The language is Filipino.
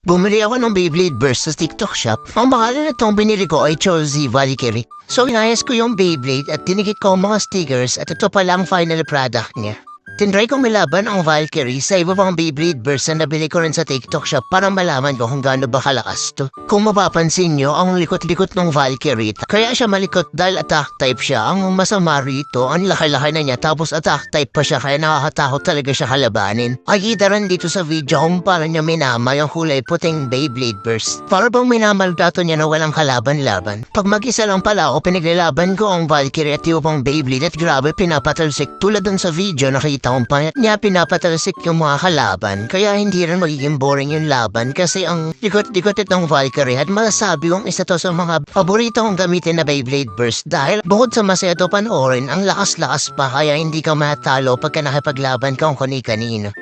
Bumili ako ng Beyblade Burst sa TikTok shop. Ang pangalan na itong binili ko ay Chelsea Valkyrie. So inayos ko yung Beyblade at dinikit ko ang mga stickers at ito pala ang final product niya. Tinry kong milaban ang Valkyrie sa iba pang Beyblade Burst na nabili ko rin sa TikTok shop para malaman ko kung gaano ba kalakas to. Kung mapapansin nyo, ang likot-likot ng Valkyrie, kaya siya malikot dahil attack type siya. Ang masama rito, ang laki-laki na niya tapos attack type pa siya kaya nakakatakot talaga siya kalabanin. Nakikita rin dito sa video kung paano niya minama yung kulay puting Beyblade Burst. Para bang minamaldato niya na walang kalaban-laban. Pag mag-isa lang pala ako, pinaglalaban ko ang Valkyrie at iba pang Beyblade at grabe pinapatalsik tulad dun sa video nakita kung paano niya pinapatalsik yung mga kalaban. Kaya hindi rin magiging boring yung laban kasi ang likot-likot itong Valkyrie at masasabi kong isa to sa mga paborito kong gamitin na Beyblade Burst dahil bukod sa masaya to panoorin, ang lakas-lakas pa kaya hindi ka matalo pagka nakipaglaban ka kung kani-kanino.